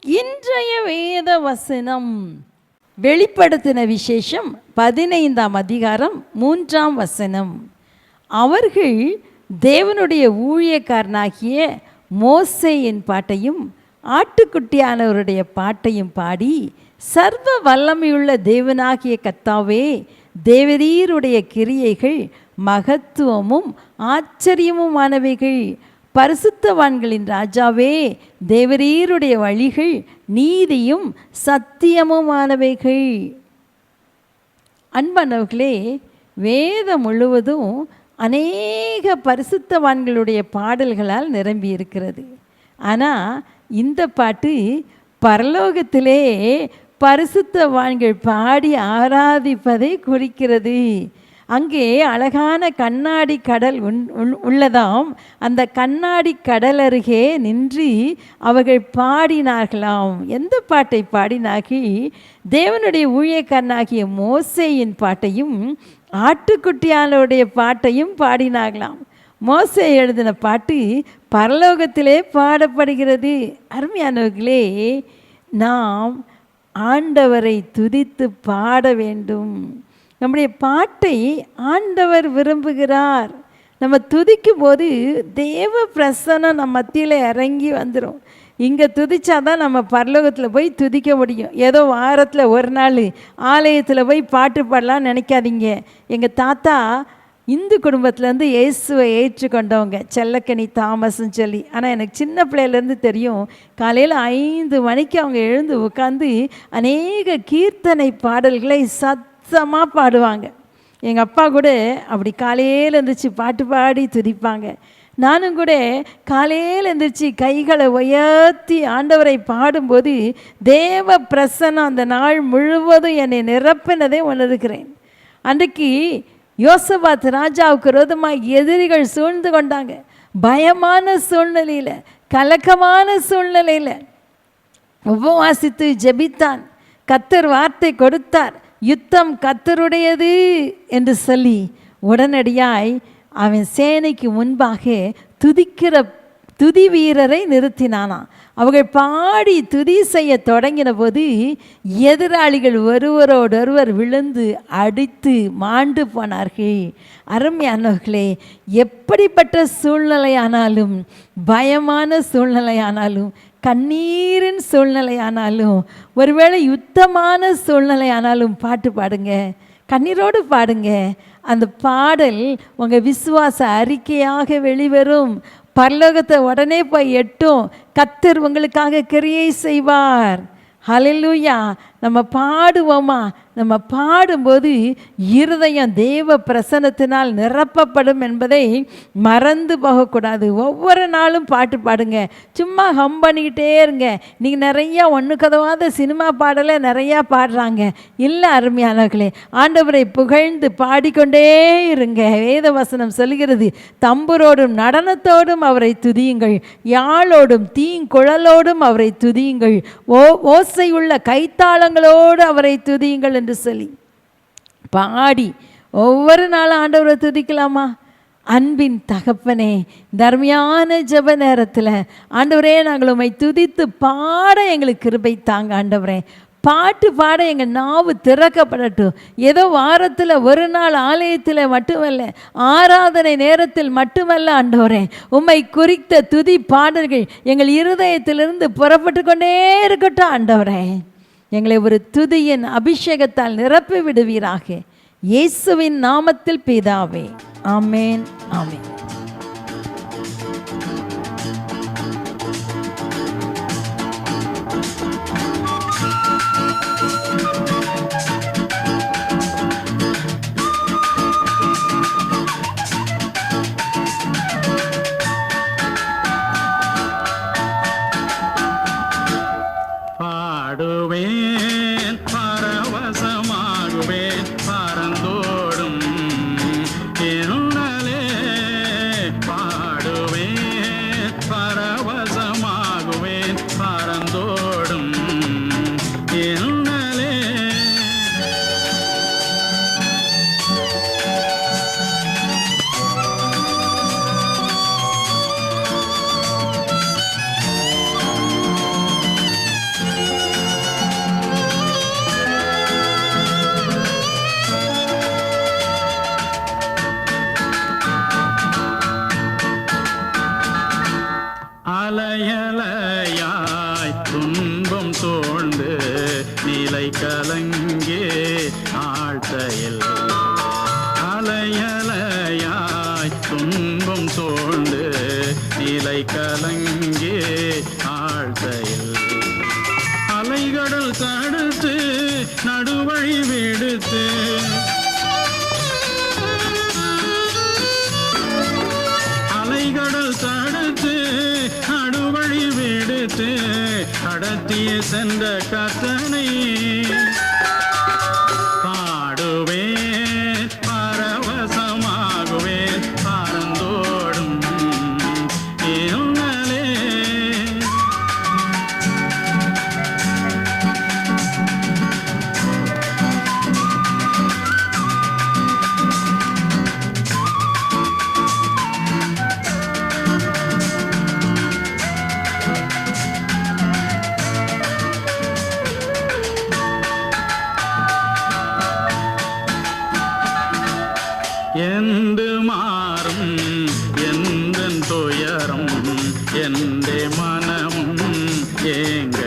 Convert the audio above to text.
இன்றைய வேத வசனம் வெளிப்படுத்தின விசேஷம் 15ஆம் அதிகாரம் 3ஆம் வசனம். அவர்கள் தேவனுடைய ஊழியக்காரனாகிய மோசேயின் பாட்டையும் ஆட்டுக்குட்டியானவருடைய பாட்டையும் பாடி, சர்வ வல்லமையுள்ள தேவனாகிய கர்த்தாவே, தேவரீருடைய கிரியைகள் மகத்துவமும் ஆச்சரியமுமானவைகள். பரிசுத்தவான்களின் ராஜாவே, தேவரீருடைய வழிகள் நீதியும் சத்தியமுமானவைகள். அன்பானவர்களே, வேதம் முழுவதும் அநேக பரிசுத்தவான்களுடைய பாடல்களால் நிரம்பி இருக்கிறது. ஆனால் இந்த பாட்டு பரலோகத்திலே பரிசுத்தவான்கள் பாடி ஆராதிப்பதை குறிக்கிறது. அங்கே அழகான கண்ணாடி கடல் உள்ளதாம். அந்த கண்ணாடி கடல் அருகே நின்று அவர்கள் பாடினார்களாம். எந்த பாட்டை பாடினாகி? தேவனுடைய ஊழியக்காரனாகிய மோசேயின் பாட்டையும் ஆட்டுக்குட்டியானுடைய பாட்டையும் பாடினார்களாம். மோசே எழுதின பாட்டு பரலோகத்திலே பாடப்படுகிறது. அருமையானவர்களே, நாம் ஆண்டவரை துதித்து பாட வேண்டும். நம்முடைய பாட்டை ஆண்டவர் விரும்புகிறார். நம்ம துதிக்கும் போது தேவ பிரசன்னம் நம்ம மத்தியில் இறங்கி வந்துடும். இங்கே துதிச்சாதான் நம்ம பரலோகத்தில் போய் துதிக்க முடியும். ஏதோ வாரத்தில் ஒரு நாள் ஆலயத்தில் போய் பாட்டு பாடலான்னு நினைக்காதீங்க. எங்கள் தாத்தா இந்து குடும்பத்துலேருந்து இயேசுவை ஏற்றுக்கொண்டவங்க, செல்லக்கனி தாமஸ்ன்னு சொல்லி. ஆனால் எனக்கு சின்ன பிள்ளையிலேருந்து தெரியும், காலையில் 5 மணிக்கு அவங்க எழுந்து உட்காந்து அநேக கீர்த்தனை பாடல்களை சத்தமாக பாடுவாங்க. எங்கள் அப்பா கூட அப்படி காலையில் எழுந்திரிச்சு பாட்டு பாடி துதிப்பாங்க. நானும் கூட காலையில் எழுந்திரிச்சு கைகளை உயர்த்தி ஆண்டவரை பாடும்போது தேவ பிரசன்னம் அந்த நாள் முழுவதும் என்னை நிரப்பினதை உணர்கிறேன். அன்றைக்கு யோசபாத் ராஜாவுக்கு விரோதமாக எதிரிகள் சூழ்ந்து கொண்டாங்க. பயமான சூழ்நிலையில், கலக்கமான சூழ்நிலையில் உபவாசித்து ஜெபித்தான். கர்த்தர் வார்த்தை கொடுத்தார், யுத்தம் கர்த்தருடையது என்று சொல்லி உடனடியாய் அவன் சேனைக்கு முன்பாக துதிக்கிற துதி வீரரை நிறுத்தினானான். அவர்கள் பாடி துதி செய்ய தொடங்கின போது எதிராளிகள் ஒருவரோடொருவர் விழுந்து அடித்து மாண்டு போனார்கள். அருமையானவர்களே, எப்படிப்பட்ட சூழ்நிலையானாலும், பயமான சூழ்நிலையானாலும், கண்ணீரின் சூழ்நிலையானாலும், ஒருவேளை யுத்தமான சூழ்நிலையானாலும் பாட்டு பாடுங்க, கண்ணீரோடு பாடுங்க. அந்த பாடல் உங்கள் விசுவாச அறிக்கையாக வெளிவரும். பரலோகத்தை உடனே போய் எட்டும். கர்த்தர் உங்களுக்காக கிரியை செய்வார். ஹல்லேலூயா. நம்ம பாடுவோமா? நம்ம பாடும்போது இருதயம் தேவ பிரசன்னத்தினால் நிரப்பப்படும் என்பதை மறந்து போகக்கூடாது. ஒவ்வொரு நாளும் பாட்டு பாடுங்க. சும்மா ஹம் பண்ணிக்கிட்டே இருங்க. நீங்கள் நிறையா ஒன்றுக்கதவாத சினிமா பாடலை நிறையா பாடுறாங்க. இல்லை அருமையானவர்களே, ஆண்டவரை புகழ்ந்து பாடிக்கொண்டே இருங்க. வேத வசனம் சொல்கிறது, தம்புரோடும் நடனத்தோடும் அவரை துதியுங்கள், யாழோடும் தீங்குழலோடும் அவரை துதியுங்கள், ஓசையுள்ள கைத்தாளங்களோடு அவரை துதியுங்கள் என்று சொல்லி பாடி ஒவ்வொரு நாளும் ஆண்டவரை துதிக்கலாமா? அன்பின் தகப்பனே, தர்மியான ஜெப நேரத்தில் ஆண்டவரே, நாங்கள் உம்மை துதித்து பாட எங்களுக்கு கிருபை தாங்க. ஆண்டவரே, பாட்டு பாட எங்கள் நாவு திறக்கப்படட்டும். ஏதோ வாரத்தில் ஒரு நாள் ஆலயத்தில் மட்டுமல்ல, ஆராதனை நேரத்தில் மட்டுமல்ல ஆண்டவரே, உம்மை குறித்த துதி பாடல்கள் எங்கள் இருதயத்திலிருந்து புறப்பட்டு கொண்டே இருக்கட்டும். ஆண்டவரே, எங்களை ஒரு துதியின் அபிஷேகத்தால் நிரப்பி விடுவீராக. இயேசுவின் நாமத்தில் பிதாவே, ஆமேன், ஆமேன். பாடுவேன், பரவசமாகுவேன், பரந்தோடும் என்னுடலே துன்பம் சூழ்ந்து நிலை கலங்கே ஆழ்த்தையில் அலையலையாய் துன்பம் சூழ்ந்து நிலை கலங்கே ஆழ்த்தையில் அலைகடல் தடுத்து நடுவழி விடுத்து அலைகடல் தடுத்து நடுவழி விடுத்து கடத்திய சென்ற கர்த்தனை பாடுவேன் பரவசமாகுவேன் பறந்தோடும் இன்னலே எந்து மாறும் எந்த துயரம் எந்த மனமும் ஏங்க